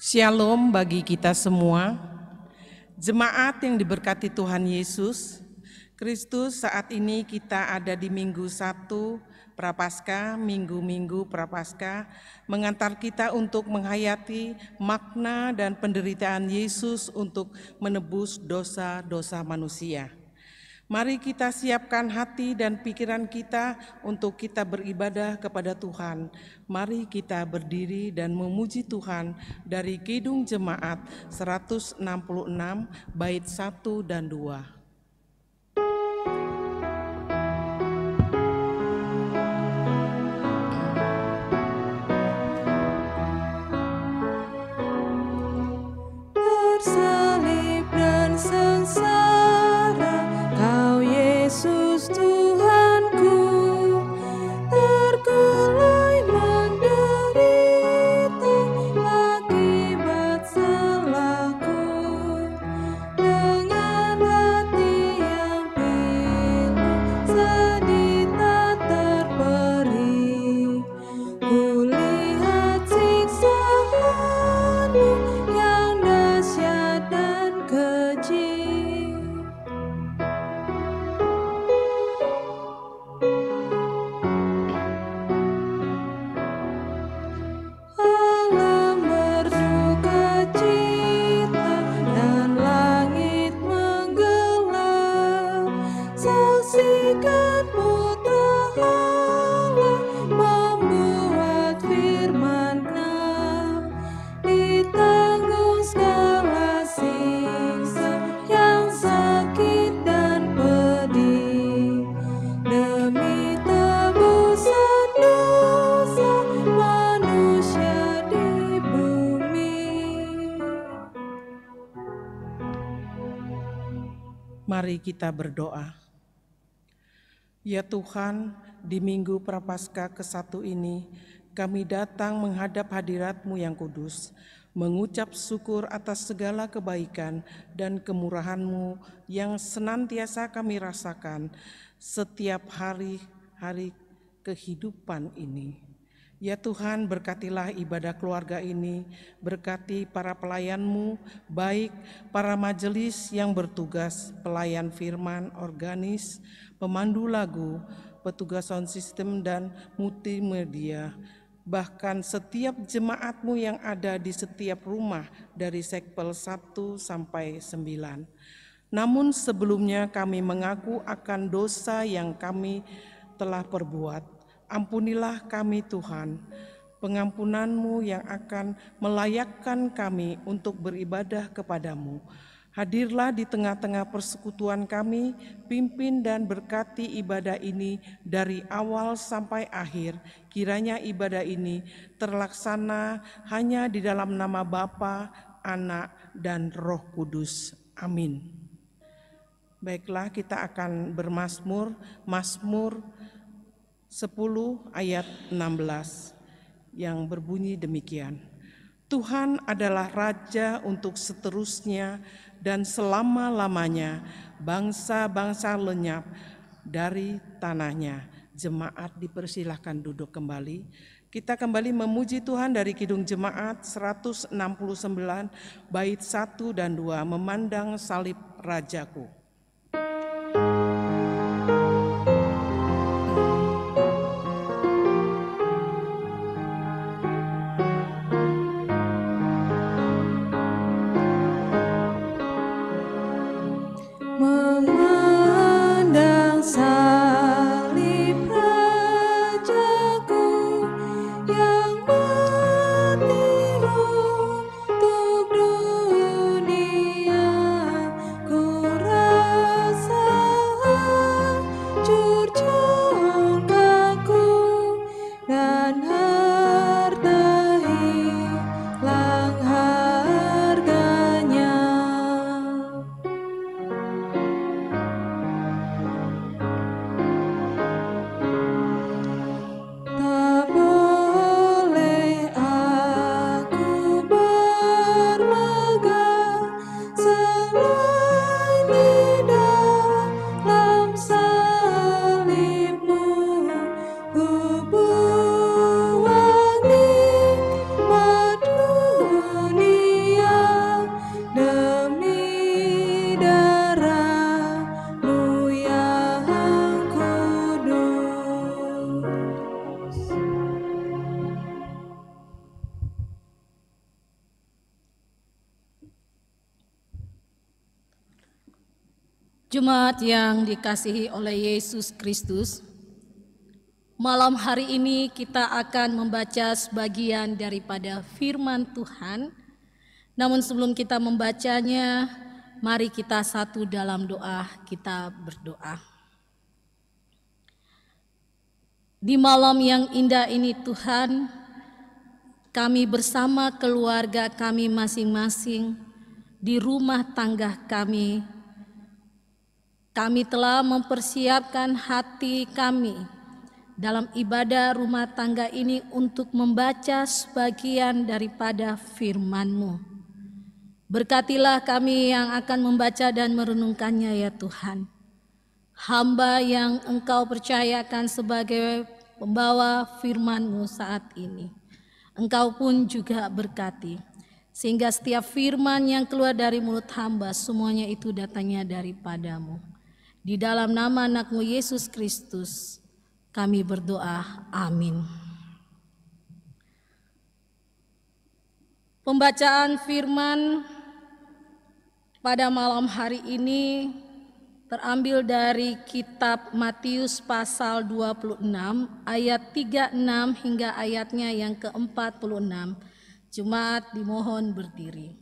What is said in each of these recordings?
Shalom bagi kita semua, jemaat yang diberkati Tuhan Yesus Kristus. Saat ini kita ada di Minggu 1 Prapaskah, Minggu Prapaskah, mengantar kita untuk menghayati makna dan penderitaan Yesus untuk menebus dosa-dosa manusia. Mari kita siapkan hati dan pikiran kita untuk kita beribadah kepada Tuhan. Mari kita berdiri dan memuji Tuhan dari Kidung Jemaat 166 bait 1 dan 2. Tersalib dan sengsara, Kau Yesus Tuhanku, terkulai menderita akibat salahku. Dengan hati yang pilu, sedih tak terperi, kulihat siksaan-Mu yang dahsyat dan keji. Alam berduka cita dan langit menggelam, saksikan Putra Allah membuat firman-Nya, ditanggung segala siksa yang sakit dan pedih, demi tebusan dosa manusia di bumi. Mari kita berdoa. Ya Tuhan, di Minggu Prapaskah ke-1 ini, kami datang menghadap hadirat-Mu yang kudus, mengucap syukur atas segala kebaikan dan kemurahan-Mu yang senantiasa kami rasakan setiap hari-hari kehidupan ini. Ya Tuhan, berkatilah ibadah keluarga ini, berkati para pelayan-Mu, baik para majelis yang bertugas, pelayan firman, organis, pemandu lagu, petugas sound system dan multimedia, bahkan setiap jemaat-Mu yang ada di setiap rumah dari sekpel 1 sampai 9. Namun sebelumnya kami mengaku akan dosa yang kami telah perbuat. Ampunilah kami Tuhan, pengampunan-Mu yang akan melayakkan kami untuk beribadah kepada-Mu. Hadirlah di tengah-tengah persekutuan kami, pimpin dan berkati ibadah ini dari awal sampai akhir. Kiranya ibadah ini terlaksana hanya di dalam nama Bapa, Anak, dan Roh Kudus. Amin. Baiklah, kita akan bermazmur, Mazmur 10 ayat 16 yang berbunyi demikian. Tuhan adalah Raja untuk seterusnya dan selama-lamanya, bangsa-bangsa lenyap dari tanahnya. Jemaat dipersilahkan duduk kembali. Kita kembali memuji Tuhan dari Kidung Jemaat 169 bait 1 dan 2, memandang salib Rajaku. Memandang salib Rajaku yang mati untuk dunia, ku Jemaat yang dikasihi oleh Yesus Kristus, malam hari ini kita akan membaca sebagian daripada firman Tuhan. Namun sebelum kita membacanya, mari kita satu dalam doa, kita berdoa. Di malam yang indah ini Tuhan, kami bersama keluarga kami masing-masing di rumah tangga kami telah mempersiapkan hati kami dalam ibadah rumah tangga ini untuk membaca sebagian daripada firman-Mu. Berkatilah kami yang akan membaca dan merenungkannya ya Tuhan. Hamba yang Engkau percayakan sebagai pembawa firman-Mu saat ini. Engkau pun juga berkati. Sehingga setiap firman yang keluar dari mulut hamba semuanya itu datangnya daripada-Mu. Di dalam nama anak-Mu Yesus Kristus kami berdoa, amin. Pembacaan firman pada malam hari ini terambil dari kitab Matius pasal 26 ayat 36 hingga ayatnya yang ke-46. Jemaat dimohon berdiri.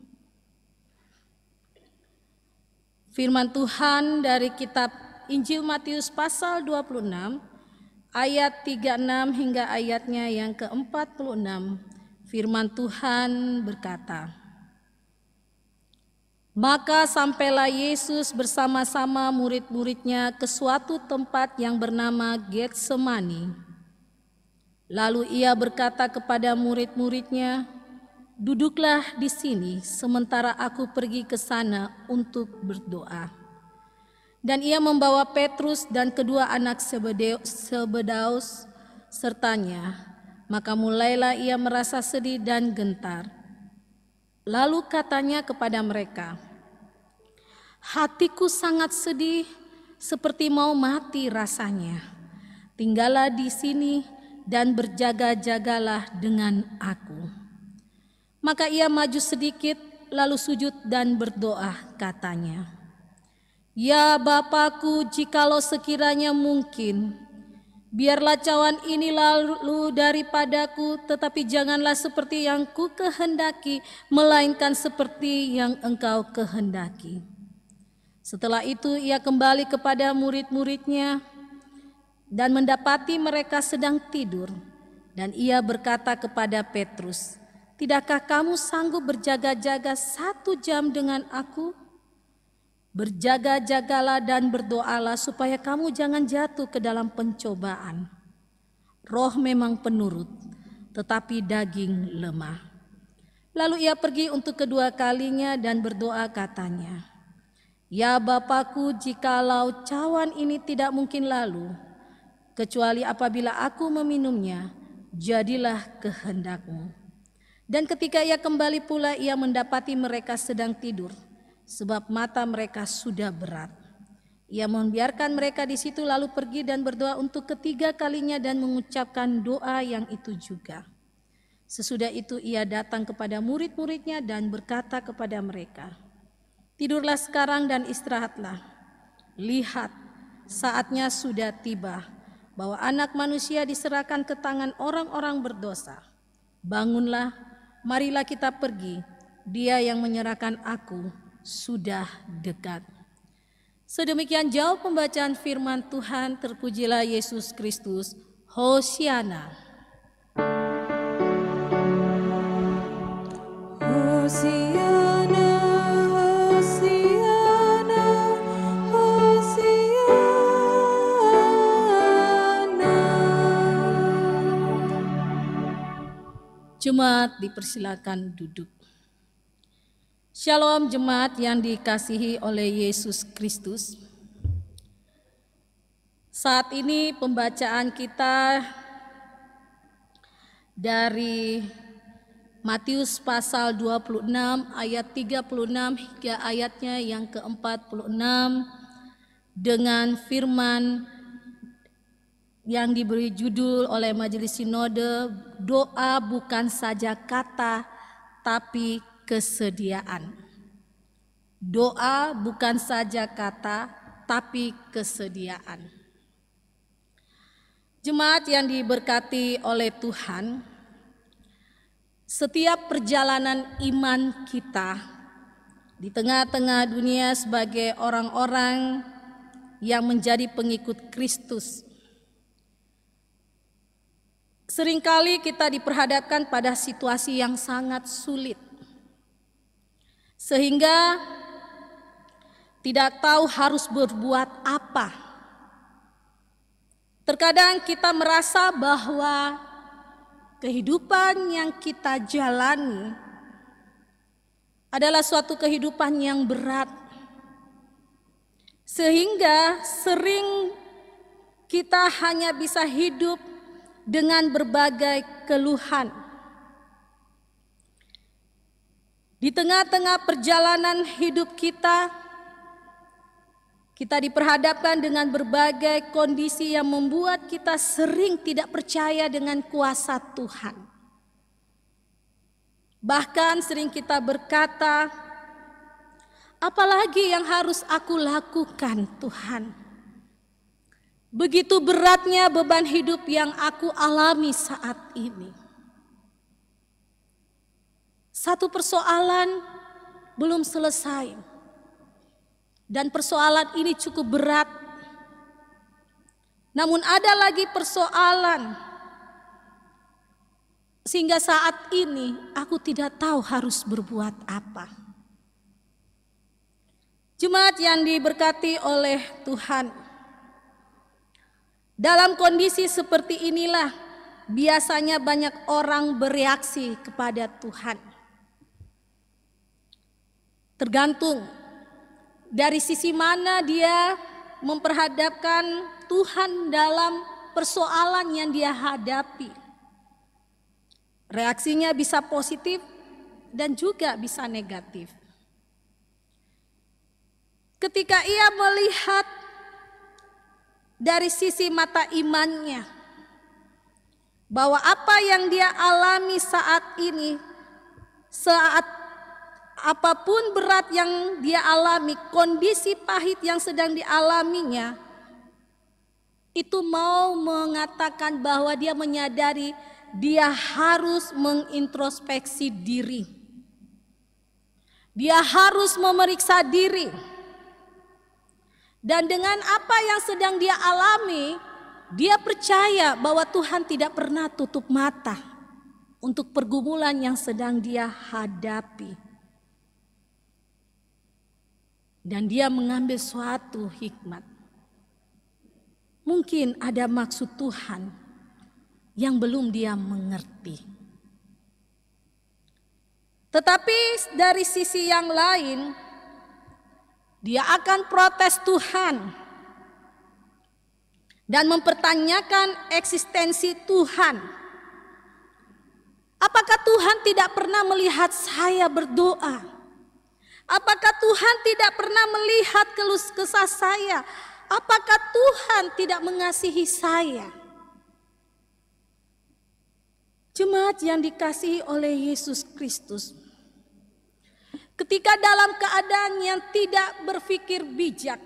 Firman Tuhan dari kitab Injil Matius pasal 26 ayat 36 hingga ayatnya yang ke-46. Firman Tuhan berkata, "Maka sampailah Yesus bersama-sama murid-muridnya ke suatu tempat yang bernama Getsemani. Lalu ia berkata kepada murid-muridnya, 'Duduklah di sini sementara aku pergi ke sana untuk berdoa.' Dan ia membawa Petrus dan kedua anak Zebedaus sertanya. Maka mulailah ia merasa sedih dan gentar. Lalu katanya kepada mereka, 'Hatiku sangat sedih seperti mau mati rasanya. Tinggallah di sini dan berjaga-jagalah dengan aku.' Maka ia maju sedikit lalu sujud dan berdoa katanya, 'Ya Bapakku, jikalau sekiranya mungkin, biarlah cawan ini lalu daripadaku, tetapi janganlah seperti yang ku kehendaki, melainkan seperti yang Engkau kehendaki.' Setelah itu ia kembali kepada murid-muridnya dan mendapati mereka sedang tidur. Dan ia berkata kepada Petrus, 'Tidakkah kamu sanggup berjaga-jaga 1 jam dengan aku? Berjaga-jagalah dan berdoalah supaya kamu jangan jatuh ke dalam pencobaan. Roh memang penurut, tetapi daging lemah.' Lalu ia pergi untuk kedua kalinya dan berdoa katanya, 'Ya Bapakku, jikalau cawan ini tidak mungkin lalu, kecuali apabila aku meminumnya, jadilah kehendak-Mu.' Dan ketika ia kembali pula, ia mendapati mereka sedang tidur, sebab mata mereka sudah berat. Ia membiarkan mereka di situ lalu pergi dan berdoa untuk ketiga kalinya dan mengucapkan doa yang itu juga. Sesudah itu ia datang kepada murid-muridnya dan berkata kepada mereka, 'Tidurlah sekarang dan istirahatlah. Lihat, saatnya sudah tiba bahwa Anak Manusia diserahkan ke tangan orang-orang berdosa. Bangunlah, marilah kita pergi. Dia yang menyerahkan aku sudah dekat.' Sedemikian jauh pembacaan firman Tuhan. Terpujilah Yesus Kristus. Hosiana. Hosiana, Hosiana, Hosiana. Jemaat dipersilakan duduk. Shalom jemaat yang dikasihi oleh Yesus Kristus. Saat ini pembacaan kita dari Matius pasal 26 ayat 36 hingga ayatnya yang ke-46 dengan firman yang diberi judul oleh Majelis Sinode, doa bukan saja kata tapi kesediaan. Doa bukan saja kata tetapi kesediaan. Jemaat yang diberkati oleh Tuhan, setiap perjalanan iman kita di tengah-tengah dunia sebagai orang-orang yang menjadi pengikut Kristus, seringkali kita diperhadapkan pada situasi yang sangat sulit, sehingga tidak tahu harus berbuat apa. Terkadang kita merasa bahwa kehidupan yang kita jalani adalah suatu kehidupan yang berat, sehingga sering kita hanya bisa hidup dengan berbagai keluhan. Di tengah-tengah perjalanan hidup kita diperhadapkan dengan berbagai kondisi yang membuat kita sering tidak percaya dengan kuasa Tuhan. Bahkan sering kita berkata, apalagi yang harus aku lakukan Tuhan? Begitu beratnya beban hidup yang aku alami saat ini. Satu persoalan belum selesai. Dan persoalan ini cukup berat. Namun ada lagi persoalan. Sehingga saat ini aku tidak tahu harus berbuat apa. Jemaat yang diberkati oleh Tuhan, dalam kondisi seperti inilah biasanya banyak orang bereaksi kepada Tuhan. Tergantung dari sisi mana dia memperhadapkan Tuhan dalam persoalan yang dia hadapi. Reaksinya bisa positif dan juga bisa negatif. Ketika ia melihat dari sisi mata imannya, bahwa apa yang dia alami saat ini, saat apapun berat yang dia alami, kondisi pahit yang sedang dialaminya, itu mau mengatakan bahwa dia menyadari dia harus mengintrospeksi diri. Dia harus memeriksa diri. Dan dengan apa yang sedang dia alami, dia percaya bahwa Tuhan tidak pernah tutup mata untuk pergumulan yang sedang dia hadapi. Dan dia mengambil suatu hikmat. Mungkin ada maksud Tuhan yang belum dia mengerti. Tetapi dari sisi yang lain, dia akan protes Tuhan dan mempertanyakan eksistensi Tuhan. Apakah Tuhan tidak pernah melihat saya berdoa? Apakah Tuhan tidak pernah melihat keluh kesah saya? Apakah Tuhan tidak mengasihi saya? Jemaat yang dikasihi oleh Yesus Kristus, ketika dalam keadaan yang tidak berpikir bijak,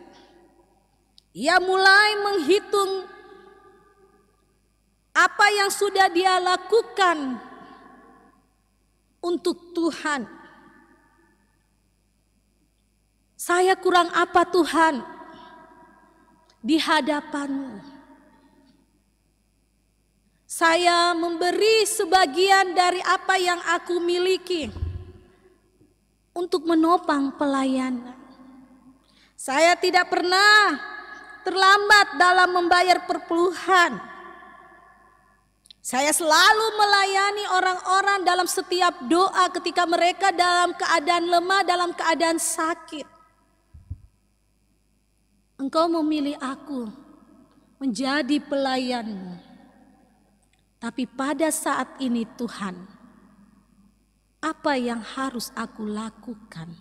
ia mulai menghitung apa yang sudah dia lakukan untuk Tuhan. Saya kurang apa Tuhan di hadapan-Mu? Saya memberi sebagian dari apa yang aku miliki untuk menopang pelayanan. Saya tidak pernah terlambat dalam membayar perpuluhan. Saya selalu melayani orang-orang dalam setiap doa ketika mereka dalam keadaan lemah, dalam keadaan sakit. Engkau memilih aku menjadi pelayan-Mu. Tapi pada saat ini Tuhan, apa yang harus aku lakukan?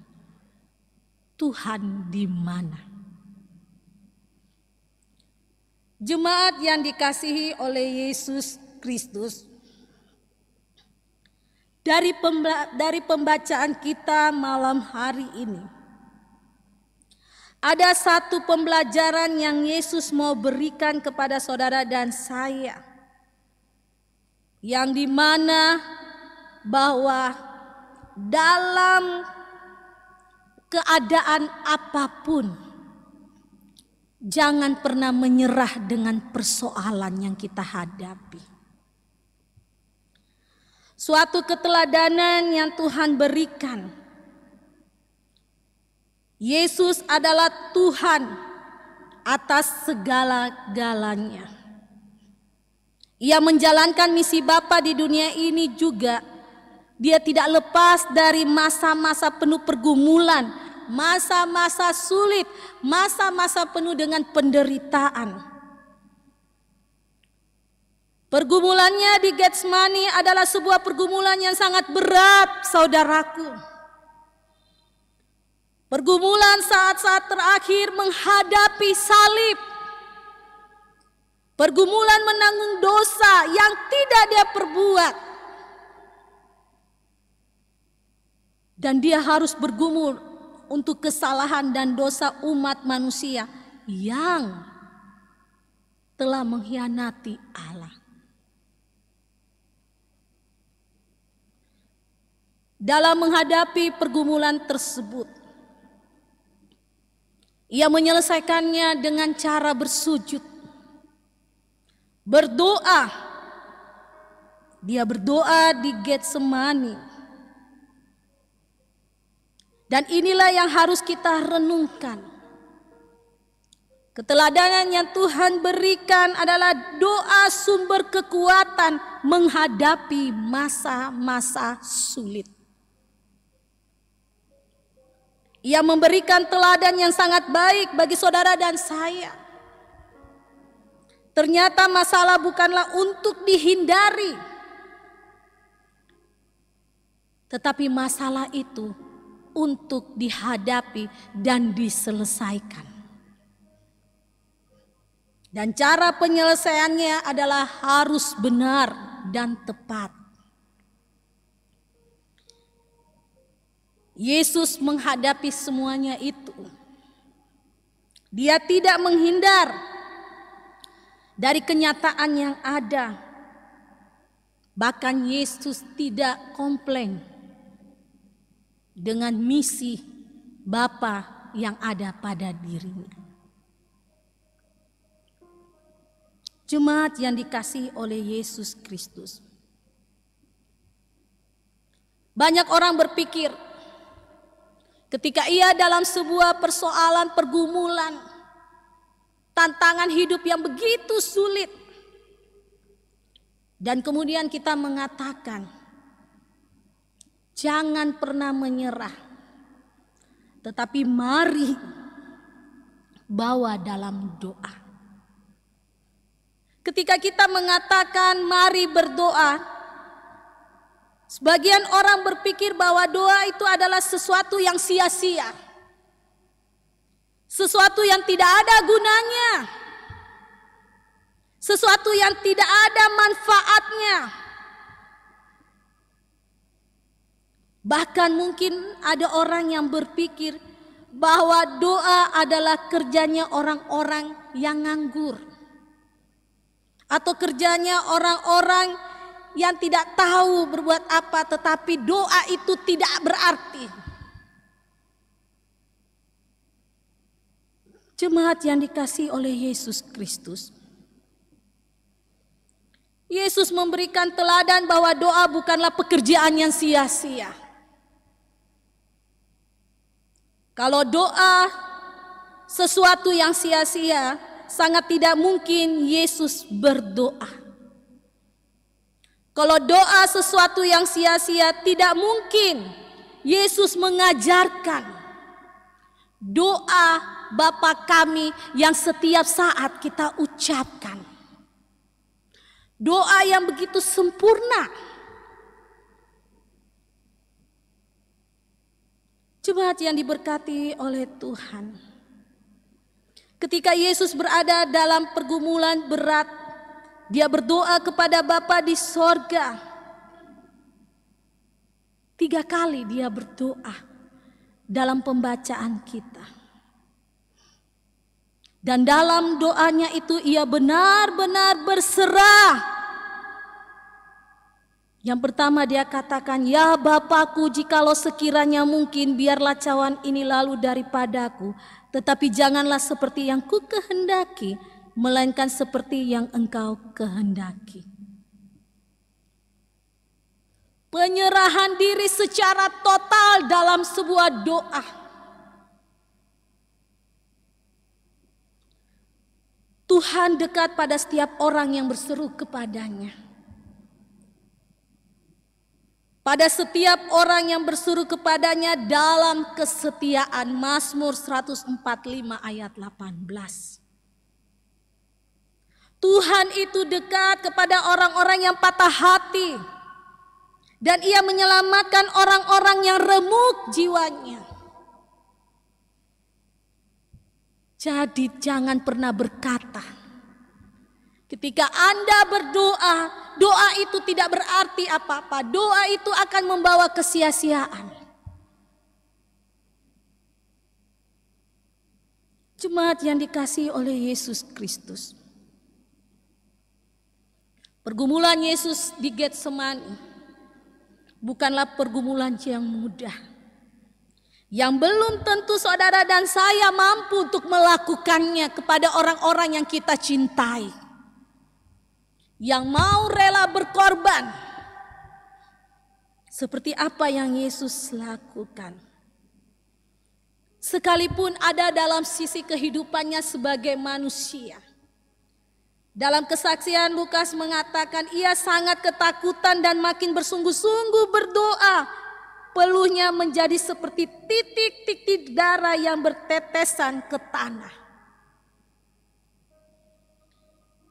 Tuhan di mana? Jemaat yang dikasihi oleh Yesus Kristus, dari pembacaan kita malam hari ini, ada satu pembelajaran yang Yesus mau berikan kepada saudara dan saya, yang dimana bahwa dalam keadaan apapun jangan pernah menyerah dengan persoalan yang kita hadapi. Suatu keteladanan yang Tuhan berikan, Yesus adalah Tuhan atas segala-galanya. Ia menjalankan misi Bapa di dunia ini juga. Dia tidak lepas dari masa-masa penuh pergumulan, masa-masa sulit, masa-masa penuh dengan penderitaan. Pergumulannya di Getsemani adalah sebuah pergumulan yang sangat berat, saudaraku. Pergumulan saat-saat terakhir menghadapi salib. Pergumulan menanggung dosa yang tidak dia perbuat. Dan dia harus bergumul untuk kesalahan dan dosa umat manusia yang telah mengkhianati Allah. Dalam menghadapi pergumulan tersebut, ia menyelesaikannya dengan cara bersujud, berdoa. Dia berdoa di Getsemani. Dan inilah yang harus kita renungkan. Keteladanan yang Tuhan berikan adalah doa sumber kekuatan menghadapi masa-masa sulit. Ia memberikan teladan yang sangat baik bagi saudara dan saya. Ternyata masalah bukanlah untuk dihindari, tetapi masalah itu untuk dihadapi dan diselesaikan. Dan cara penyelesaiannya adalah harus benar dan tepat. Yesus menghadapi semuanya itu. Dia tidak menghindar dari kenyataan yang ada. Bahkan Yesus tidak komplain dengan misi Bapa yang ada pada dirinya. Jemaat yang dikasihi oleh Yesus Kristus. Banyak orang berpikir ketika ia dalam sebuah persoalan pergumulan, tantangan hidup yang begitu sulit, dan kemudian kita mengatakan, jangan pernah menyerah, tetapi mari bawa dalam doa. Ketika kita mengatakan mari berdoa, sebagian orang berpikir bahwa doa itu adalah sesuatu yang sia-sia, sesuatu yang tidak ada gunanya, sesuatu yang tidak ada manfaatnya. Bahkan mungkin ada orang yang berpikir bahwa doa adalah kerjanya orang-orang yang nganggur, atau kerjanya orang-orang yang tidak tahu berbuat apa, tetapi doa itu tidak berarti. Jemaat yang dikasihi oleh Yesus Kristus, Yesus memberikan teladan bahwa doa bukanlah pekerjaan yang sia-sia. Kalau doa sesuatu yang sia-sia, sangat tidak mungkin Yesus berdoa. Kalau doa sesuatu yang sia-sia, tidak mungkin Yesus mengajarkan doa Bapa kami yang setiap saat kita ucapkan. Doa yang begitu sempurna. Jemaat yang diberkati oleh Tuhan, ketika Yesus berada dalam pergumulan berat, dia berdoa kepada Bapa di sorga. 3 kali dia berdoa dalam pembacaan kita. Dan dalam doanya itu ia benar-benar berserah. Yang pertama dia katakan, "Ya Bapakku, jikalau sekiranya mungkin, biarlah cawan ini lalu daripadaku. Tetapi janganlah seperti yang ku kehendaki, melainkan seperti yang Engkau kehendaki." Penyerahan diri secara total dalam sebuah doa. Tuhan dekat pada setiap orang yang berseru kepadanya. Pada setiap orang yang berseru kepadanya dalam kesetiaan. Mazmur 145 ayat 18. Tuhan itu dekat kepada orang-orang yang patah hati. Dan ia menyelamatkan orang-orang yang remuk jiwanya. Jadi jangan pernah berkata, ketika Anda berdoa, doa itu tidak berarti apa-apa. Doa itu akan membawa kesia-siaan. Jemaat yang dikasihi oleh Yesus Kristus. Pergumulan Yesus di Getsemani bukanlah pergumulan yang mudah. Yang belum tentu saudara dan saya mampu untuk melakukannya kepada orang-orang yang kita cintai. Yang mau rela berkorban. Seperti apa yang Yesus lakukan. Sekalipun ada dalam sisi kehidupannya sebagai manusia. Dalam kesaksian Lukas mengatakan ia sangat ketakutan dan makin bersungguh-sungguh berdoa. Peluhnya menjadi seperti titik-titik darah yang bertetesan ke tanah.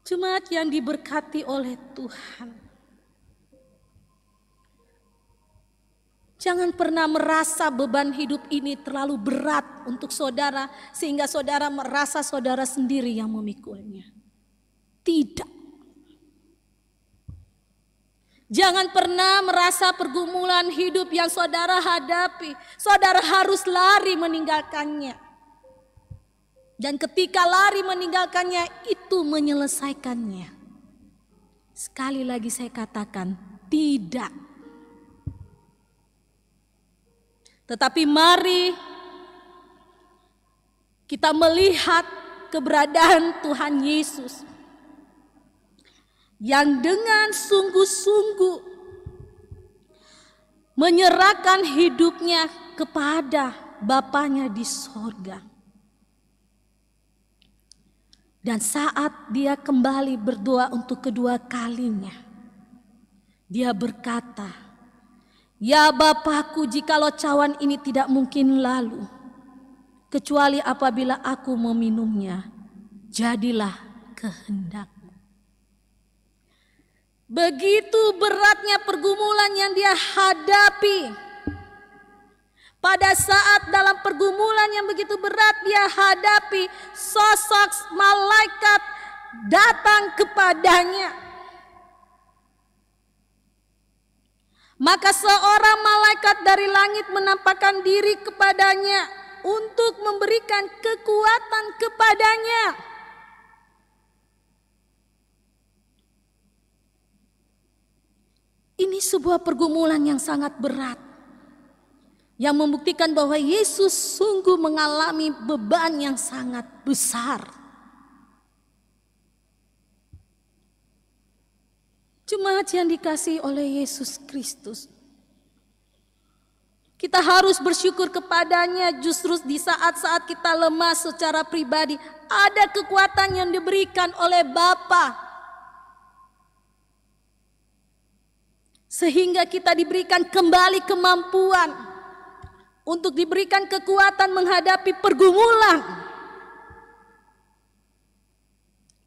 Jemaat yang diberkati oleh Tuhan. Jangan pernah merasa beban hidup ini terlalu berat untuk saudara. Sehingga saudara merasa saudara sendiri yang memikulnya. Tidak. Jangan pernah merasa pergumulan hidup yang saudara hadapi. Saudara harus lari meninggalkannya. Dan ketika lari meninggalkannya, itu menyelesaikannya. Sekali lagi saya katakan, tidak. Tetapi mari kita melihat keberadaan Tuhan Yesus. Yang dengan sungguh-sungguh menyerahkan hidupnya kepada Bapanya di sorga. Dan saat dia kembali berdoa untuk kedua kalinya, dia berkata, "Ya Bapakku, jikalau cawan ini tidak mungkin lalu, kecuali apabila aku meminumnya, jadilah kehendak." Begitu beratnya pergumulan yang dia hadapi. Pada saat dalam pergumulan yang begitu berat dia hadapi, sosok malaikat datang kepadanya. Maka seorang malaikat dari langit menampakkan diri kepadanya untuk memberikan kekuatan kepadanya. Ini sebuah pergumulan yang sangat berat. Yang membuktikan bahwa Yesus sungguh mengalami beban yang sangat besar. Jemaat yang dikasihi oleh Yesus Kristus. Kita harus bersyukur kepadanya justru di saat-saat kita lemah secara pribadi. Ada kekuatan yang diberikan oleh Bapa. Sehingga kita diberikan kembali kemampuan untuk diberikan kekuatan menghadapi pergumulan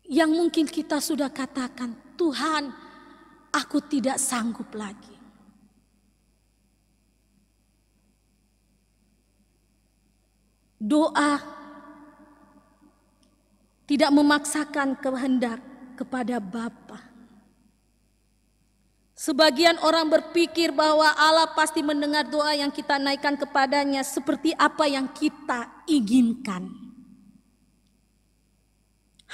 yang mungkin kita sudah katakan, "Tuhan, aku tidak sanggup lagi." Doa tidak memaksakan kehendak kepada Bapa. Sebagian orang berpikir bahwa Allah pasti mendengar doa yang kita naikkan kepadanya seperti apa yang kita inginkan.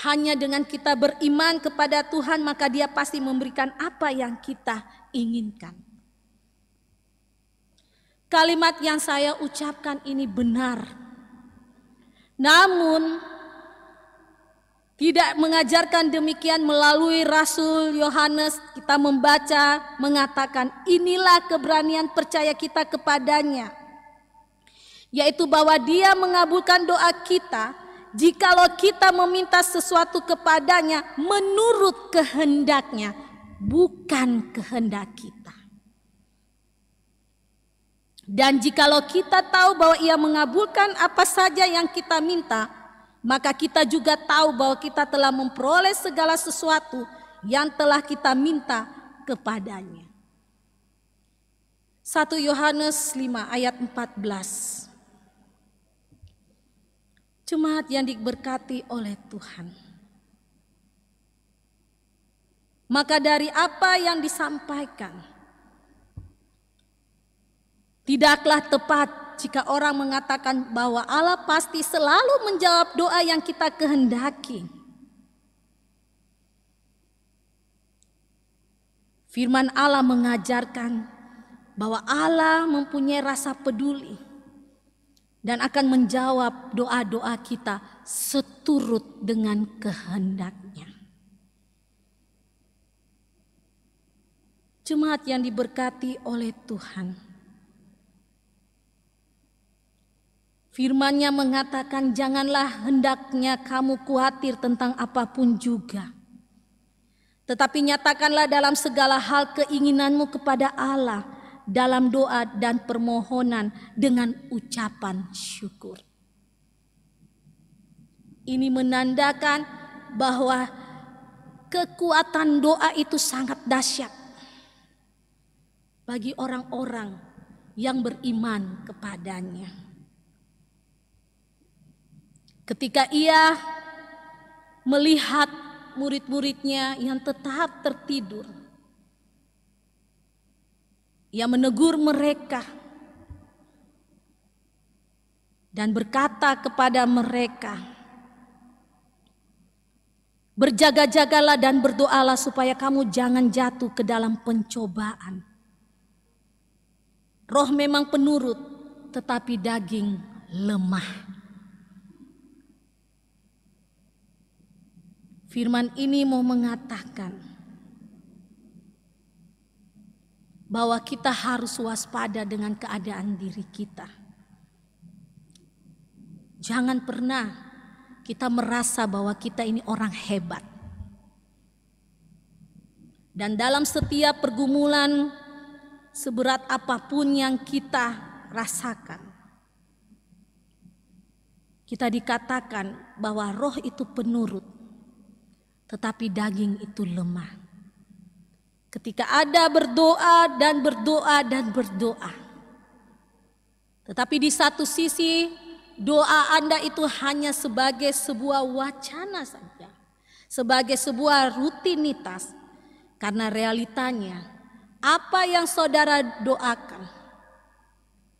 Hanya dengan kita beriman kepada Tuhan, maka Dia pasti memberikan apa yang kita inginkan. Kalimat yang saya ucapkan ini benar. Namun tidak mengajarkan demikian. Melalui Rasul Yohanes kita membaca mengatakan inilah keberanian percaya kita kepadanya, yaitu bahwa Dia mengabulkan doa kita jikalau kita meminta sesuatu kepadanya menurut kehendaknya, bukan kehendak kita. Dan jikalau kita tahu bahwa Ia mengabulkan apa saja yang kita minta, maka kita juga tahu bahwa kita telah memperoleh segala sesuatu yang telah kita minta kepadanya. 1 Yohanes 5 ayat 14. Jemaat yang diberkati oleh Tuhan. Maka dari apa yang disampaikan, tidaklah tepat jika orang mengatakan bahwa Allah pasti selalu menjawab doa yang kita kehendaki. Firman Allah mengajarkan bahwa Allah mempunyai rasa peduli dan akan menjawab doa-doa kita seturut dengan kehendaknya. Jemaat yang diberkati oleh Tuhan, firman-Nya mengatakan janganlah hendaknya kamu khawatir tentang apapun juga, tetapi nyatakanlah dalam segala hal keinginanmu kepada Allah dalam doa dan permohonan dengan ucapan syukur. Ini menandakan bahwa kekuatan doa itu sangat dahsyat bagi orang-orang yang beriman kepadanya. Ketika Ia melihat murid-muridnya yang tetap tertidur, Ia menegur mereka dan berkata kepada mereka, berjaga-jagalah dan berdoalah supaya kamu jangan jatuh ke dalam pencobaan. Roh memang penurut, tetapi daging lemah. Firman ini mau mengatakan bahwa kita harus waspada dengan keadaan diri kita. Jangan pernah kita merasa bahwa kita ini orang hebat. Dan dalam setiap pergumulan, seberat apapun yang kita rasakan, kita dikatakan bahwa roh itu penurut, tetapi daging itu lemah. Ketika ada berdoa dan berdoa dan berdoa, tetapi di satu sisi doa Anda itu hanya sebagai sebuah wacana saja, sebagai sebuah rutinitas, karena realitanya apa yang saudara doakan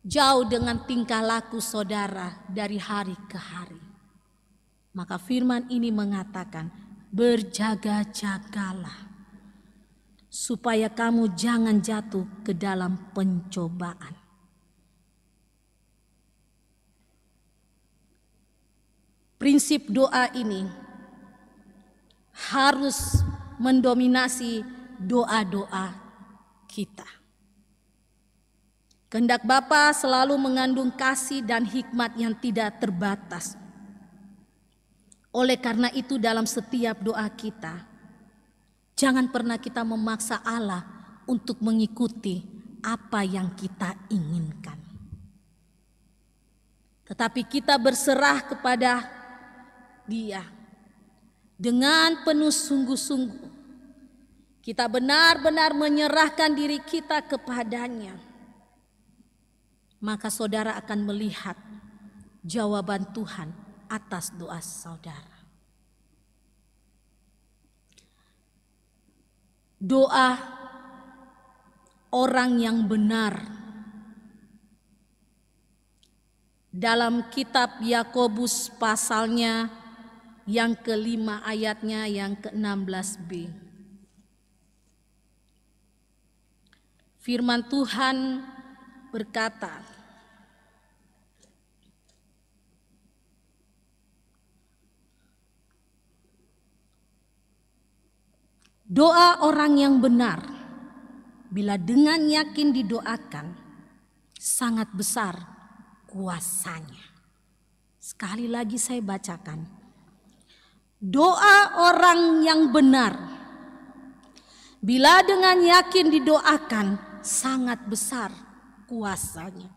jauh dengan tingkah laku saudara dari hari ke hari. Maka firman ini mengatakan, berjaga-jagalah supaya kamu jangan jatuh ke dalam pencobaan. Prinsip doa ini harus mendominasi doa-doa kita. Kehendak Bapa selalu mengandung kasih dan hikmat yang tidak terbatas. Oleh karena itu dalam setiap doa kita, jangan pernah kita memaksa Allah untuk mengikuti apa yang kita inginkan. Tetapi kita berserah kepada Dia dengan penuh sungguh-sungguh. Kita benar-benar menyerahkan diri kita kepadanya. Maka saudara akan melihat jawaban Tuhan atas doa saudara. Doa orang yang benar dalam kitab Yakobus pasalnya yang ke-5 ayatnya yang ke-16b. Firman Tuhan berkata, doa orang yang benar, bila dengan yakin didoakan, sangat besar kuasanya. Sekali lagi saya bacakan. Doa orang yang benar, bila dengan yakin didoakan, sangat besar kuasanya.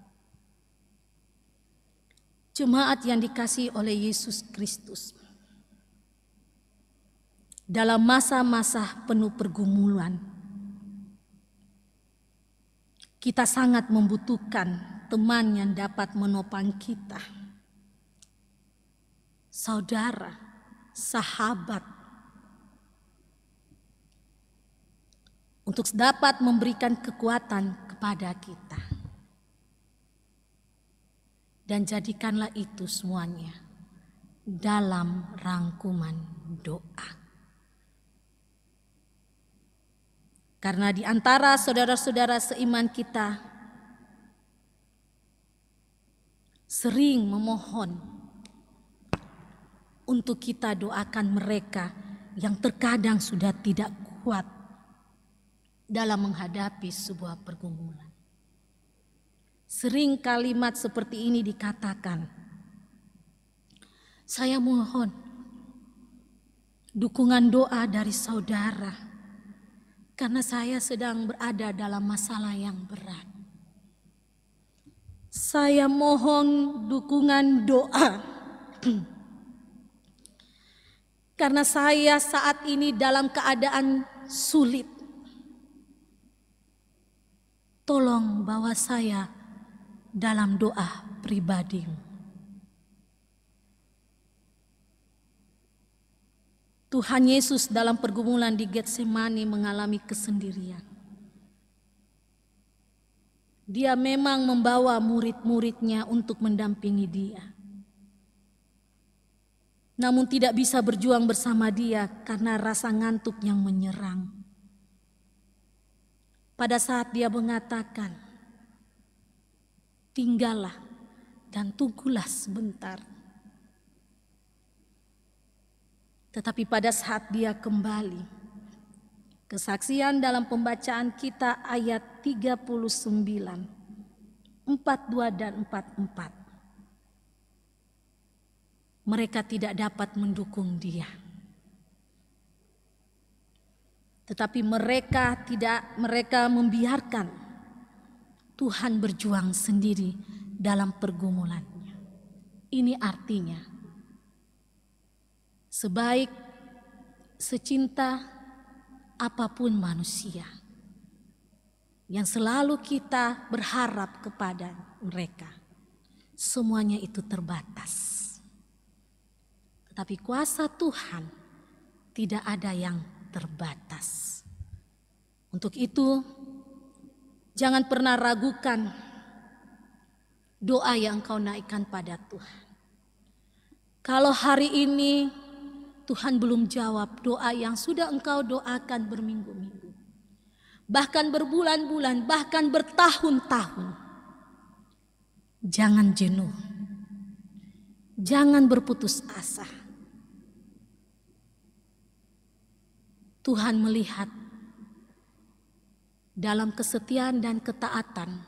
Jemaat yang dikasihi oleh Yesus Kristus, dalam masa-masa penuh pergumulan, kita sangat membutuhkan teman yang dapat menopang kita. Saudara, sahabat, untuk dapat memberikan kekuatan kepada kita. Dan jadikanlah itu semuanya dalam rangkuman doa. Karena di antara saudara-saudara seiman kita sering memohon untuk kita doakan mereka yang terkadang sudah tidak kuat dalam menghadapi sebuah pergumulan. Sering kalimat seperti ini dikatakan, saya mohon dukungan doa dari saudara, karena saya sedang berada dalam masalah yang berat. Saya mohon dukungan doa karena saya saat ini dalam keadaan sulit. Tolong bawa saya dalam doa pribadimu. Tuhan Yesus dalam pergumulan di Getsemani mengalami kesendirian. Dia memang membawa murid-muridnya untuk mendampingi dia. Namun tidak bisa berjuang bersama dia karena rasa ngantuk yang menyerang. Pada saat dia mengatakan, tinggallah dan tunggulah sebentar. Tetapi pada saat dia kembali, kesaksian dalam pembacaan kita ayat 39, 42 dan 44. Mereka tidak dapat mendukung dia. Tetapi mereka membiarkan Tuhan berjuang sendiri dalam pergumulannya. Ini artinya, sebaik, secinta apapun manusia yang selalu kita berharap kepada mereka, semuanya itu terbatas. Tetapi kuasa Tuhan tidak ada yang terbatas. Untuk itu, jangan pernah ragukan doa yang engkau naikkan pada Tuhan. Kalau hari ini Tuhan belum jawab doa yang sudah engkau doakan berminggu-minggu, bahkan berbulan-bulan, bahkan bertahun-tahun, jangan jenuh, jangan berputus asa. Tuhan melihat dalam kesetiaan dan ketaatan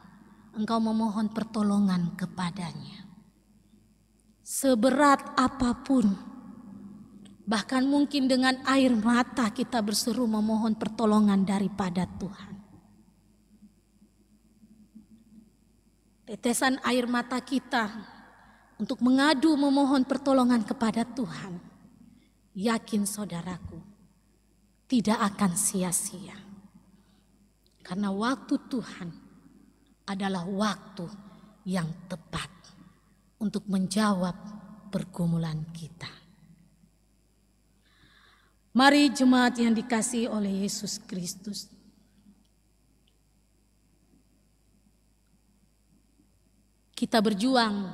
engkau memohon pertolongan kepadanya. Seberat apapun, bahkan mungkin dengan air mata kita berseru memohon pertolongan daripada Tuhan. Tetesan air mata kita untuk mengadu memohon pertolongan kepada Tuhan, yakin saudaraku, tidak akan sia-sia. Karena waktu Tuhan adalah waktu yang tepat untuk menjawab pergumulan kita. Mari jemaat yang dikasihi oleh Yesus Kristus, kita berjuang,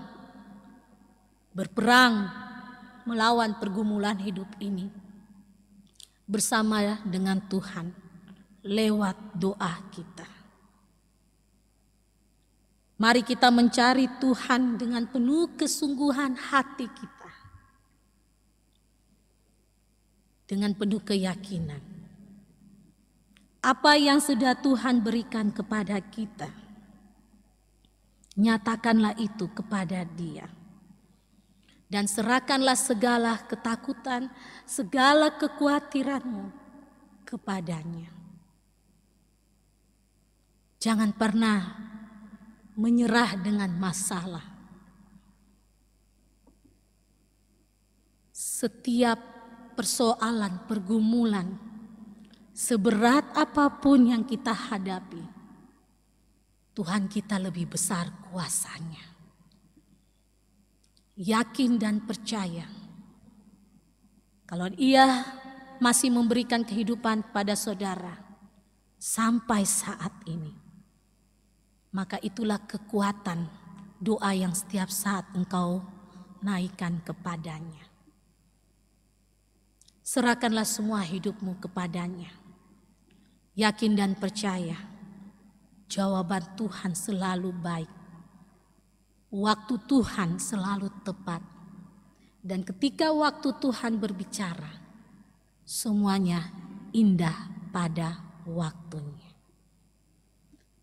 berperang melawan pergumulan hidup ini bersama dengan Tuhan lewat doa kita. Mari kita mencari Tuhan dengan penuh kesungguhan hati kita, dengan penuh keyakinan. Apa yang sudah Tuhan berikan kepada kita, nyatakanlah itu kepada Dia. Dan serahkanlah segala ketakutan, segala kekhawatiranmu kepadanya. Jangan pernah menyerah dengan masalah. Setiap persoalan, pergumulan, seberat apapun yang kita hadapi, Tuhan kita lebih besar kuasanya. Yakin dan percaya, kalau Ia masih memberikan kehidupan pada saudara sampai saat ini, maka itulah kekuatan doa yang setiap saat engkau naikkan kepadanya. Serahkanlah semua hidupmu kepadanya. Yakin dan percaya, jawaban Tuhan selalu baik. Waktu Tuhan selalu tepat. Dan ketika waktu Tuhan berbicara, semuanya indah pada waktunya.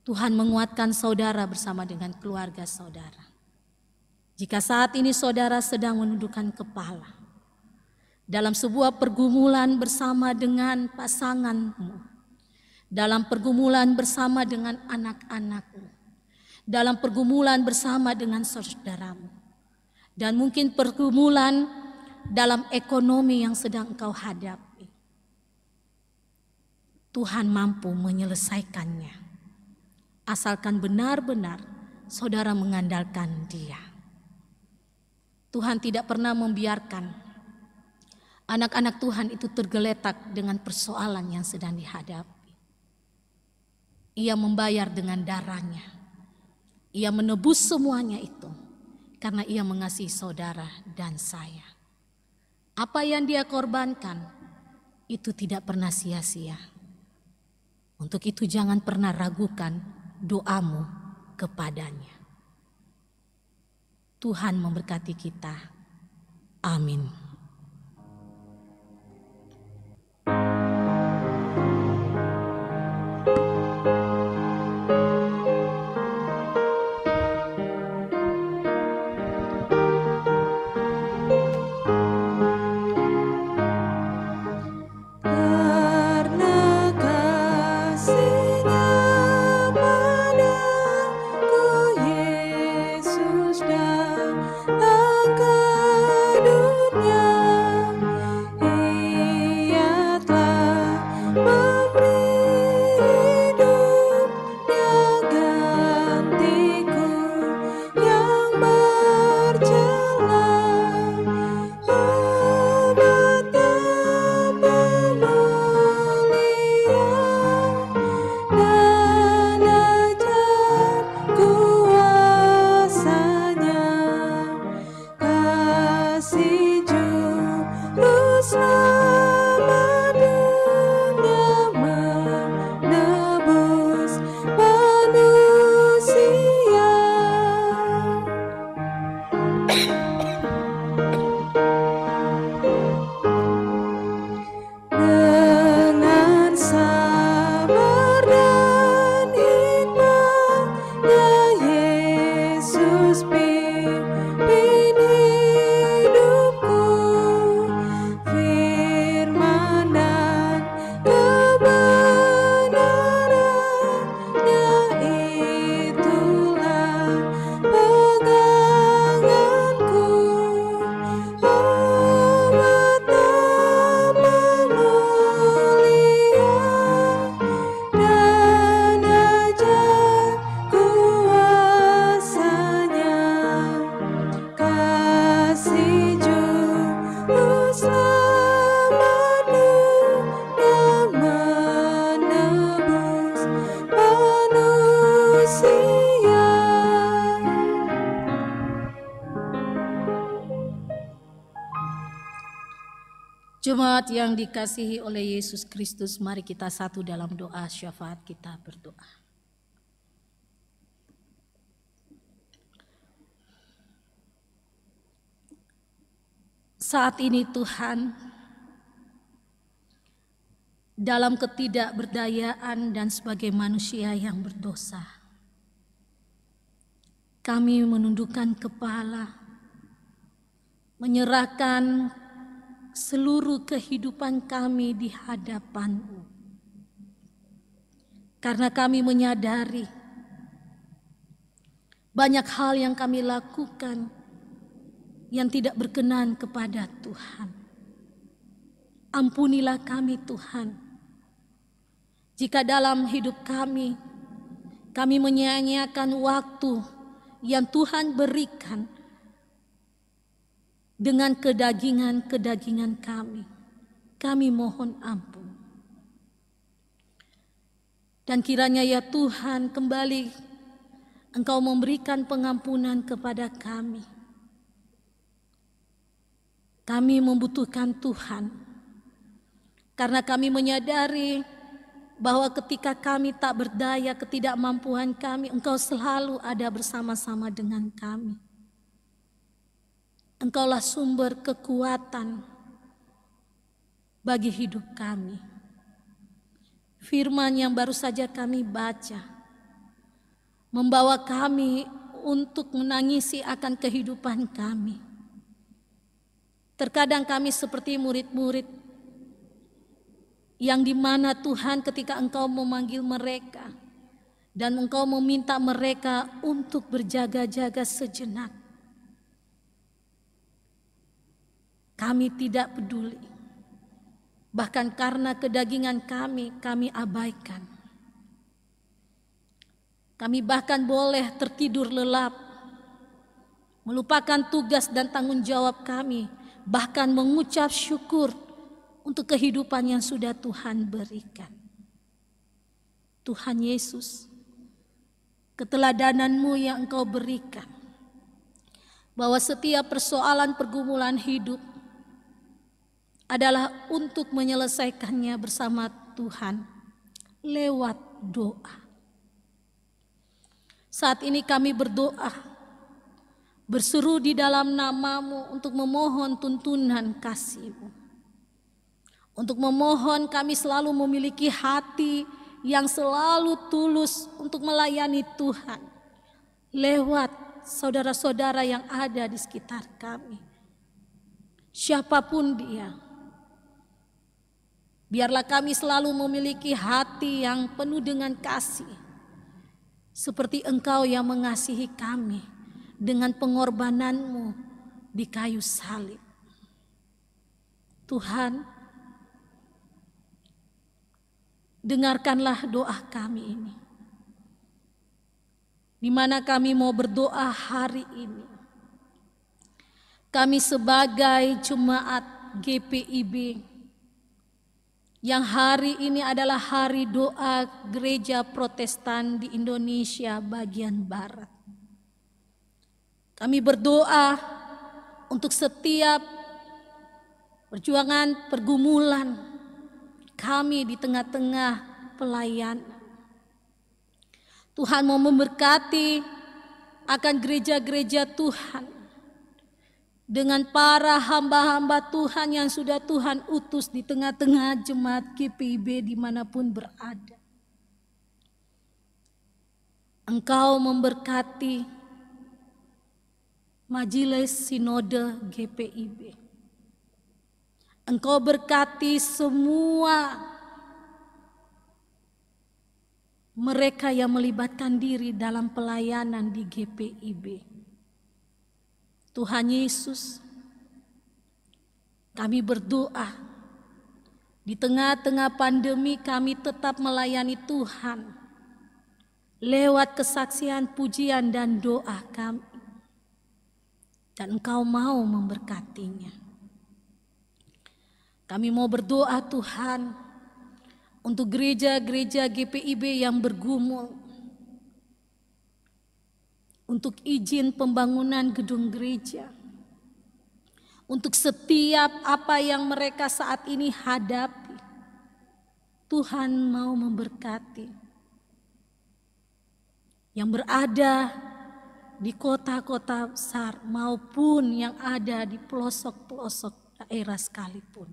Tuhan menguatkan saudara bersama dengan keluarga saudara. Jika saat ini saudara sedang menundukkan kepala dalam sebuah pergumulan bersama dengan pasanganmu, dalam pergumulan bersama dengan anak-anakmu, dalam pergumulan bersama dengan saudaramu, dan mungkin pergumulan dalam ekonomi yang sedang engkau hadapi, Tuhan mampu menyelesaikannya. Asalkan benar-benar saudara mengandalkan Dia. Tuhan tidak pernah membiarkan anak-anak Tuhan itu tergeletak dengan persoalan yang sedang dihadapi. Ia membayar dengan darahnya. Ia menebus semuanya itu karena Ia mengasihi saudara dan saya. Apa yang Dia korbankan itu tidak pernah sia-sia. Untuk itu jangan pernah ragukan doamu kepadanya. Tuhan memberkati kita. Amin. Jemaat yang dikasihi oleh Yesus Kristus, mari kita satu dalam doa syafaat kita berdoa. Saat ini Tuhan, dalam ketidakberdayaan dan sebagai manusia yang berdosa, kami menundukkan kepala, menyerahkan seluruh kehidupan kami di hadapan-Mu. Karena kami menyadari banyak hal yang kami lakukan yang tidak berkenan kepada Tuhan. Ampunilah kami Tuhan, jika dalam hidup kami menyia-nyiakan waktu yang Tuhan berikan dengan kedagingan kami. Kami mohon ampun. Dan kiranya ya Tuhan, kembali Engkau memberikan pengampunan kepada kami. Kami membutuhkan Tuhan, karena kami menyadari bahwa ketika kami tak berdaya, ketidakmampuan kami, Engkau selalu ada bersama-sama dengan kami. Engkaulah sumber kekuatan bagi hidup kami. Firman yang baru saja kami baca membawa kami untuk menangisi akan kehidupan kami. Terkadang kami seperti murid-murid yang dimana Tuhan ketika Engkau memanggil mereka dan Engkau meminta mereka untuk berjaga-jaga sejenak, kami tidak peduli. Bahkan karena kedagingan kami abaikan. Kami bahkan boleh tertidur lelap, melupakan tugas dan tanggung jawab kami, bahkan mengucap syukur untuk kehidupan yang sudah Tuhan berikan. Tuhan Yesus, keteladanan-Mu yang Engkau berikan, bahwa setiap persoalan pergumulan hidup adalah untuk menyelesaikannya bersama Tuhan lewat doa. Saat ini kami berdoa, berseru di dalam nama-Mu untuk memohon tuntunan kasih-Mu. Untuk memohon kami selalu memiliki hati yang selalu tulus untuk melayani Tuhan lewat saudara-saudara yang ada di sekitar kami. Siapapun dia, biarlah kami selalu memiliki hati yang penuh dengan kasih, seperti Engkau yang mengasihi kami dengan pengorbanan-Mu di kayu salib. Tuhan, dengarkanlah doa kami ini. Di mana kami mau berdoa hari ini. Kami sebagai jemaat GPIB yang hari ini adalah hari doa gereja Protestan di Indonesia bagian Barat. Kami berdoa untuk setiap perjuangan pergumulan kami di tengah-tengah pelayanan. Tuhan mau memberkati akan gereja-gereja Tuhan dengan para hamba-hamba Tuhan yang sudah Tuhan utus di tengah-tengah jemaat GPIB dimanapun berada. Engkau memberkati Majelis Sinode GPIB. Engkau berkati semua mereka yang melibatkan diri dalam pelayanan di GPIB. Tuhan Yesus, kami berdoa di tengah-tengah pandemi kami tetap melayani Tuhan lewat kesaksian, pujian dan doa kami. Dan Engkau mau memberkatinya. Kami mau berdoa Tuhan untuk gereja-gereja GPIB yang bergumul, untuk izin pembangunan gedung gereja, untuk setiap apa yang mereka saat ini hadapi. Tuhan mau memberkati yang berada di kota-kota besar maupun yang ada di pelosok-pelosok daerah sekalipun.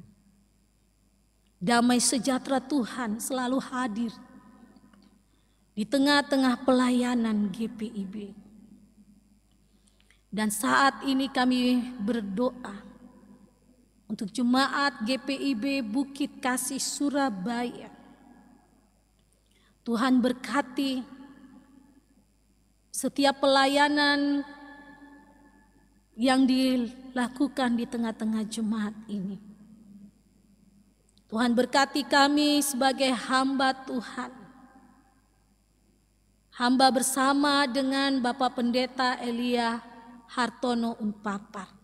Damai sejahtera Tuhan selalu hadir di tengah-tengah pelayanan GPIB. Dan saat ini kami berdoa untuk jemaat GPIB Bukit Kasih Surabaya. Tuhan berkati setiap pelayanan yang dilakukan di tengah-tengah jemaat ini. Tuhan berkati kami sebagai hamba Tuhan. Hamba bersama dengan Bapak Pendeta Elia Hartono Unpapar.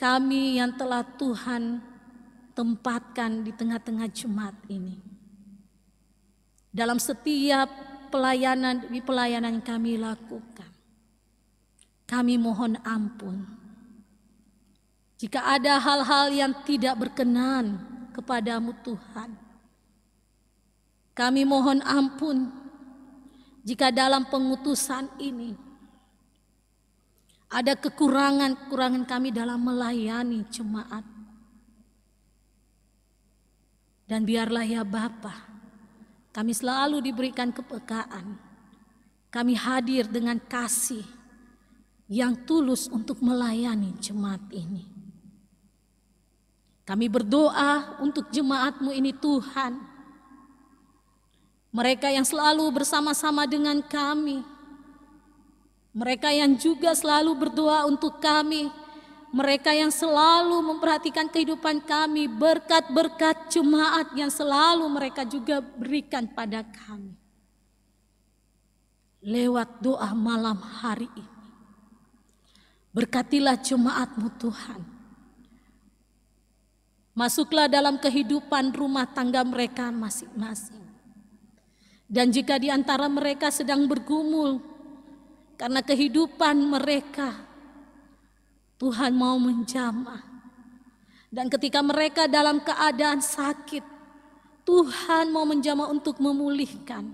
Kami yang telah Tuhan tempatkan di tengah-tengah jemaat ini. Dalam setiap pelayanan yang kami lakukan, kami mohon ampun jika ada hal-hal yang tidak berkenan kepadamu Tuhan. Kami mohon ampun jika dalam pengutusan ini ada kekurangan kami dalam melayani jemaat. Dan biarlah ya Bapa, kami selalu diberikan kepekaan. Kami hadir dengan kasih yang tulus untuk melayani jemaat ini. Kami berdoa untuk jemaat-Mu ini Tuhan. Mereka yang selalu bersama-sama dengan kami. Mereka yang juga selalu berdoa untuk kami. Mereka yang selalu memperhatikan kehidupan kami. Berkat-berkat jemaat yang selalu mereka juga berikan pada kami. Lewat doa malam hari ini, berkatilah jemaat-Mu Tuhan. Masuklah dalam kehidupan rumah tangga mereka masing-masing. Dan jika di antara mereka sedang bergumul karena kehidupan mereka, Tuhan mau menjamah. Dan ketika mereka dalam keadaan sakit, Tuhan mau menjamah untuk memulihkan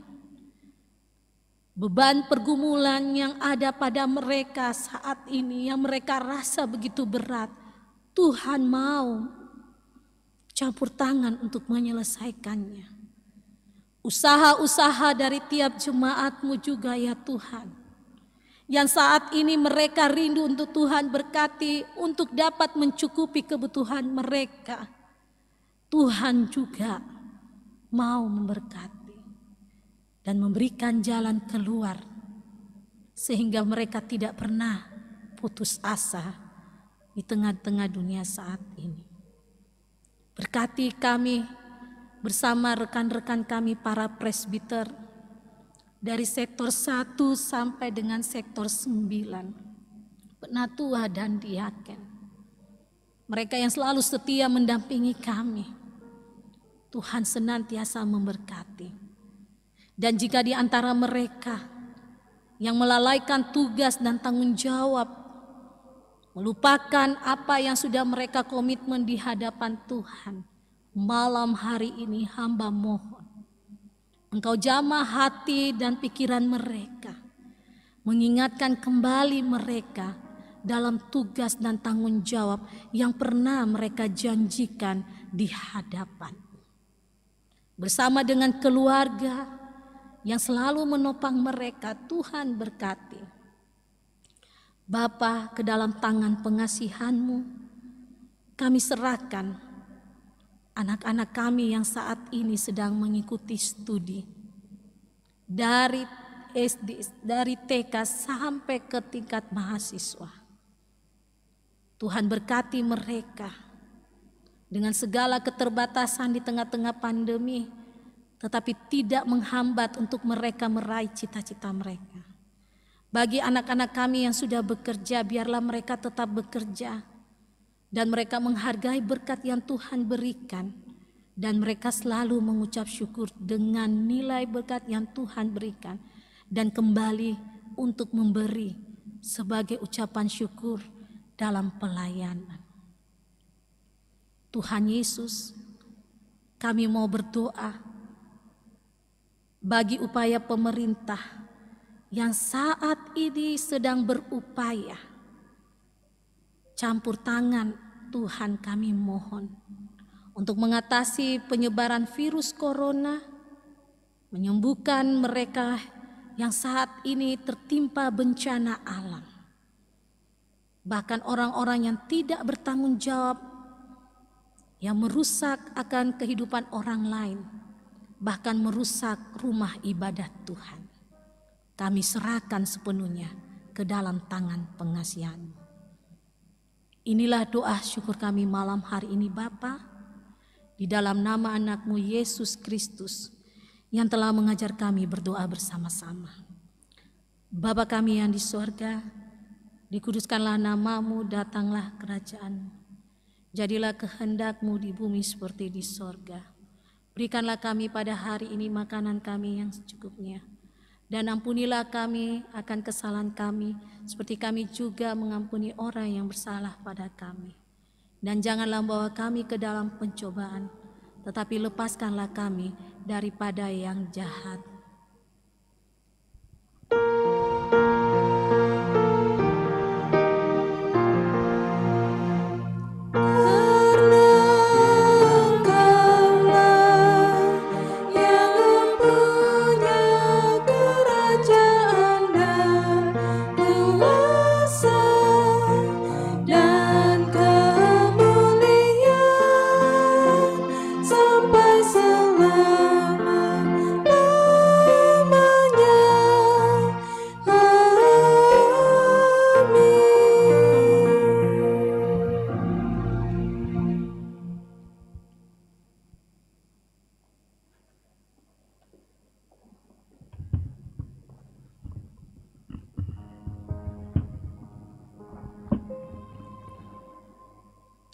beban pergumulan yang ada pada mereka saat ini, yang mereka rasa begitu berat. Tuhan mau campur tangan untuk menyelesaikannya. Usaha-usaha dari tiap jemaat-Mu juga ya Tuhan, yang saat ini mereka rindu untuk Tuhan berkati untuk dapat mencukupi kebutuhan mereka. Tuhan juga mau memberkati dan memberikan jalan keluar sehingga mereka tidak pernah putus asa di tengah-tengah dunia saat ini. Berkati kami bersama rekan-rekan kami para presbiter dari sektor 1 sampai dengan sektor 9, penatua dan diaken. Mereka yang selalu setia mendampingi kami. Tuhan senantiasa memberkati. Dan jika di antara mereka yang melalaikan tugas dan tanggung jawab, melupakan apa yang sudah mereka komitmen di hadapan Tuhan, malam hari ini hamba mohon Engkau jamah hati dan pikiran mereka, mengingatkan kembali mereka dalam tugas dan tanggung jawab yang pernah mereka janjikan di hadapan. Bersama dengan keluarga yang selalu menopang mereka, Tuhan berkati. Bapa, ke dalam tangan pengasihan-Mu kami serahkan anak-anak kami yang saat ini sedang mengikuti studi dari SD, dari TK sampai ke tingkat mahasiswa. Tuhan berkati mereka dengan segala keterbatasan di tengah-tengah pandemi, tetapi tidak menghambat untuk mereka meraih cita-cita mereka. Bagi anak-anak kami yang sudah bekerja, biarlah mereka tetap bekerja. Dan mereka menghargai berkat yang Tuhan berikan. Dan mereka selalu mengucap syukur dengan nilai berkat yang Tuhan berikan. Dan kembali untuk memberi sebagai ucapan syukur dalam pelayanan. Tuhan Yesus, kami mau berdoa bagi upaya pemerintah yang saat ini sedang berupaya. Campur tangan Tuhan, kami mohon untuk mengatasi penyebaran virus corona, menyembuhkan mereka yang saat ini tertimpa bencana alam. Bahkan orang-orang yang tidak bertanggung jawab, yang merusak akan kehidupan orang lain, bahkan merusak rumah ibadat Tuhan. Kami serahkan sepenuhnya ke dalam tangan pengasihan-Mu. Inilah doa syukur kami malam hari ini Bapa, di dalam nama anak-Mu Yesus Kristus yang telah mengajar kami berdoa bersama-sama. Bapa kami yang di sorga, dikuduskanlah nama-Mu, datanglah kerajaan-Mu. Jadilah kehendak-Mu di bumi seperti di sorga. Berikanlah kami pada hari ini makanan kami yang secukupnya. Dan ampunilah kami akan kesalahan kami, seperti kami juga mengampuni orang yang bersalah pada kami. Dan janganlah bawa kami ke dalam pencobaan, tetapi lepaskanlah kami daripada yang jahat.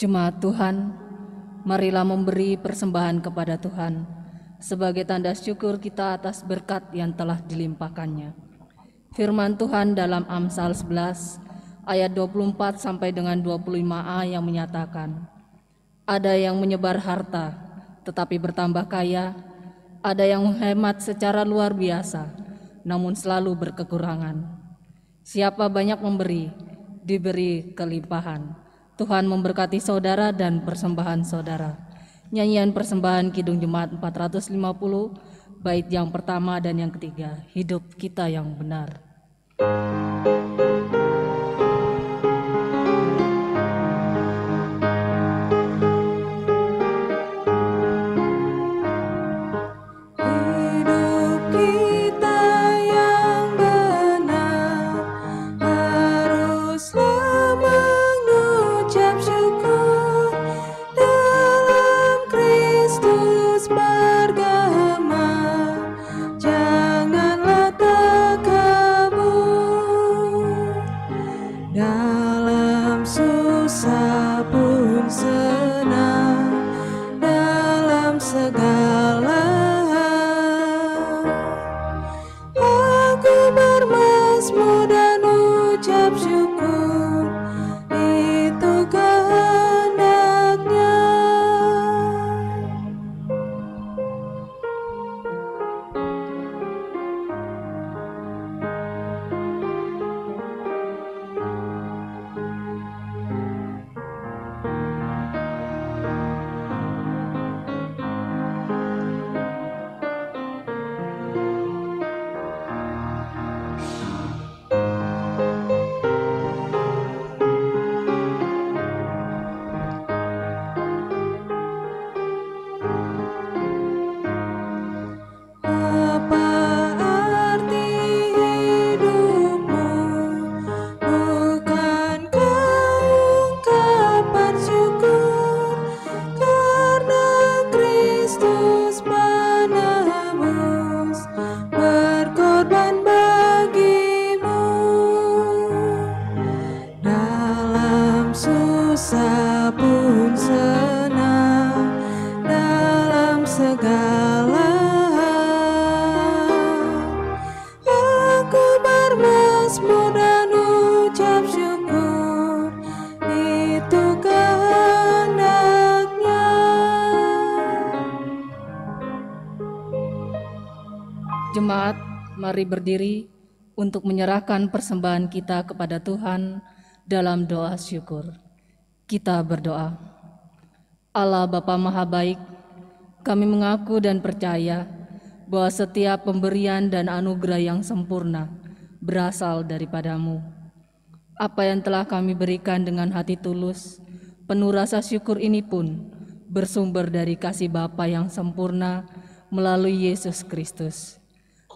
Jemaat Tuhan, marilah memberi persembahan kepada Tuhan sebagai tanda syukur kita atas berkat yang telah dilimpahkannya. Firman Tuhan dalam Amsal 11 ayat 24 sampai dengan 25a yang menyatakan, ada yang menyebar harta tetapi bertambah kaya, ada yang menghemat secara luar biasa namun selalu berkekurangan. Siapa banyak memberi, diberi kelimpahan. Tuhan memberkati saudara dan persembahan saudara. Nyanyian persembahan Kidung Jemaat 450, bait yang pertama dan yang ketiga, hidup kita yang benar. Mari berdiri untuk menyerahkan persembahan kita kepada Tuhan dalam doa syukur. Kita berdoa. Allah Bapa Maha Baik, kami mengaku dan percaya bahwa setiap pemberian dan anugerah yang sempurna berasal daripadamu. Apa yang telah kami berikan dengan hati tulus, penuh rasa syukur ini pun bersumber dari kasih Bapa yang sempurna melalui Yesus Kristus.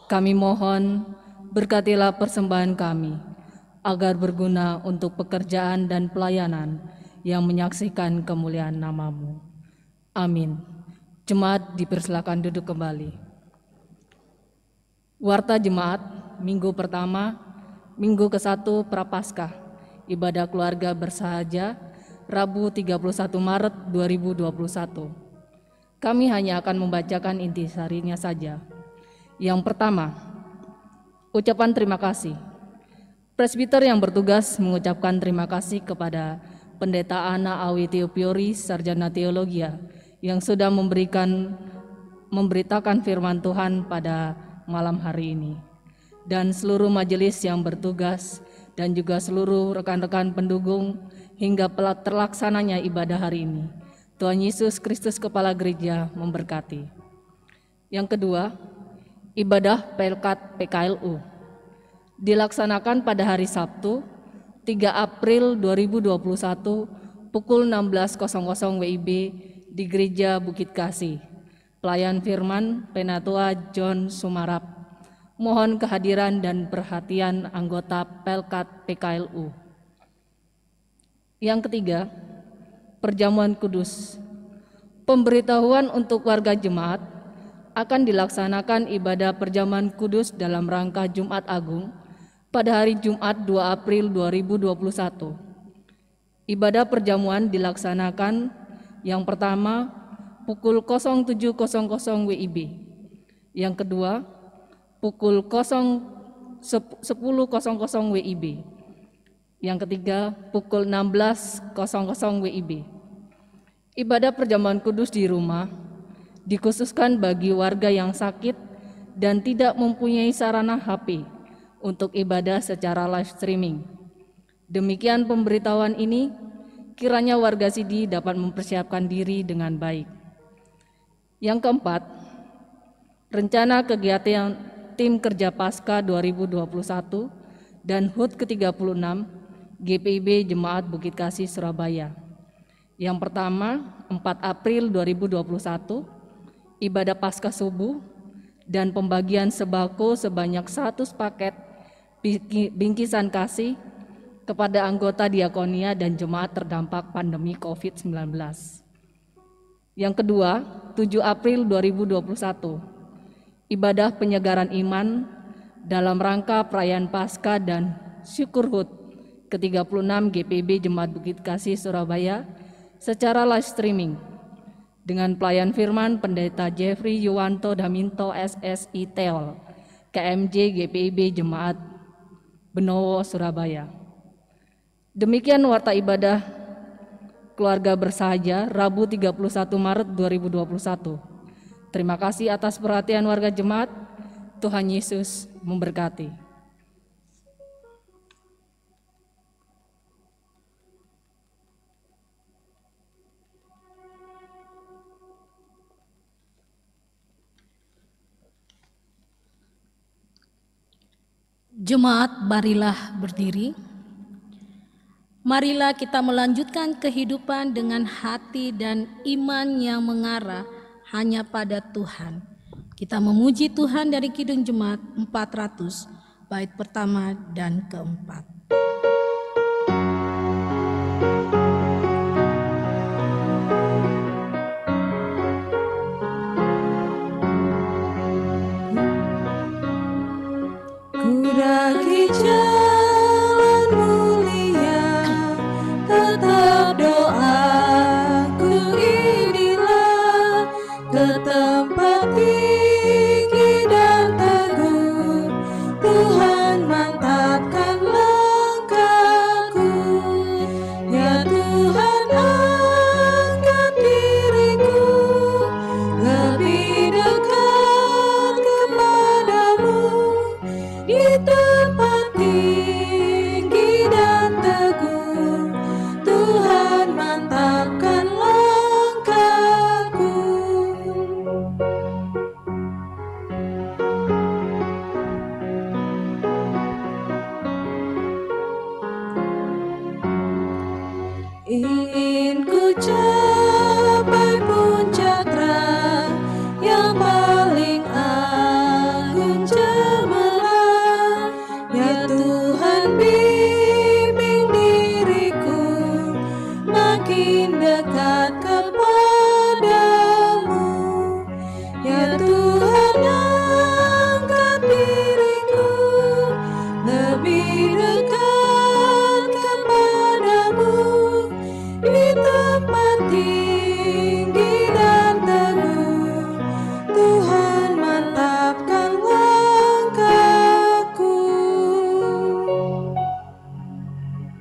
Kami mohon, berkatilah persembahan kami, agar berguna untuk pekerjaan dan pelayanan yang menyaksikan kemuliaan nama-Mu. Amin. Jemaat dipersilakan duduk kembali. Warta Jemaat, Minggu pertama, Minggu ke-1 Prapaskah, Ibadah Keluarga Bersahaja, Rabu 31 Maret 2021. Kami hanya akan membacakan intisarinya saja. Yang pertama, ucapan terima kasih. Presbiter yang bertugas mengucapkan terima kasih kepada Pendeta Ana Awi Teopiori, Sarjana Teologia, yang sudah memberitakan firman Tuhan pada malam hari ini, dan seluruh majelis yang bertugas, dan juga seluruh rekan-rekan pendukung hingga terlaksananya ibadah hari ini. Tuhan Yesus Kristus Kepala Gereja memberkati. Yang kedua, ibadah Pelkat PKLU dilaksanakan pada hari Sabtu 3 April 2021 pukul 16.00 WIB di Gereja Bukit Kasih. Pelayan firman Penatua John Sumarap. Mohon kehadiran dan perhatian anggota Pelkat PKLU. Yang ketiga, perjamuan kudus. Pemberitahuan untuk warga jemaat akan dilaksanakan ibadah perjamuan kudus dalam rangka Jumat Agung pada hari Jumat 2 April 2021. Ibadah perjamuan dilaksanakan yang pertama pukul 07.00 WIB, yang kedua pukul 10.00 WIB, yang ketiga pukul 16.00 WIB. Ibadah perjamuan kudus di rumah dikhususkan bagi warga yang sakit dan tidak mempunyai sarana HP untuk ibadah secara live streaming. Demikian pemberitahuan ini, kiranya warga Sidi dapat mempersiapkan diri dengan baik. Yang keempat, rencana kegiatan Tim Kerja Paskah 2021 dan HUT ke-36 GPIB Jemaat Bukit Kasih Surabaya. Yang pertama, 4 April 2021, ibadah Paskah subuh dan pembagian sembako sebanyak 100 paket bingkisan kasih kepada anggota diakonia dan jemaat terdampak pandemi COVID-19. Yang kedua, 7 April 2021, ibadah penyegaran iman dalam rangka perayaan Paskah dan Syukur HUT ke-36 GPIB Jemaat Bukit Kasih Surabaya secara live streaming dengan pelayan firman Pendeta Jeffrey Yuwanto Daminto SSI Teol, KMJ GPIB Jemaat Benowo Surabaya. Demikian warta ibadah keluarga bersahaja Rabu 31 Maret 2021. Terima kasih atas perhatian warga jemaat. Tuhan Yesus memberkati. Jemaat, marilah berdiri. Marilah kita melanjutkan kehidupan dengan hati dan iman yang mengarah hanya pada Tuhan. Kita memuji Tuhan dari Kidung Jemaat 400, bait pertama dan keempat. Kudaki jalan mulia, tetap doaku inilah, ke tempat tinggi dan teguh, Tuhan mantapkanlah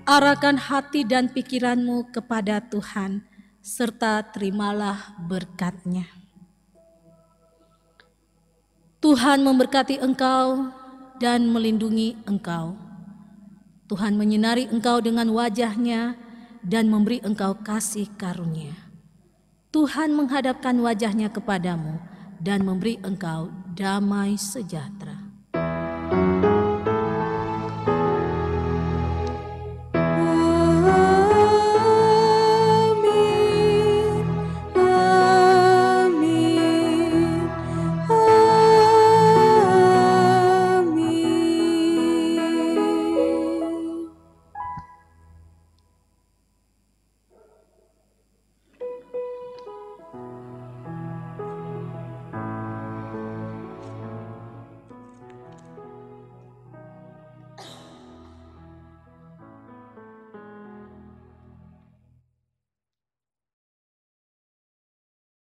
Arahkan hati dan pikiranmu kepada Tuhan, serta terimalah berkat-Nya. Tuhan memberkati engkau dan melindungi engkau. Tuhan menyinari engkau dengan wajah-Nya dan memberi engkau kasih karunia. Tuhan menghadapkan wajah-Nya kepadamu dan memberi engkau damai sejahtera.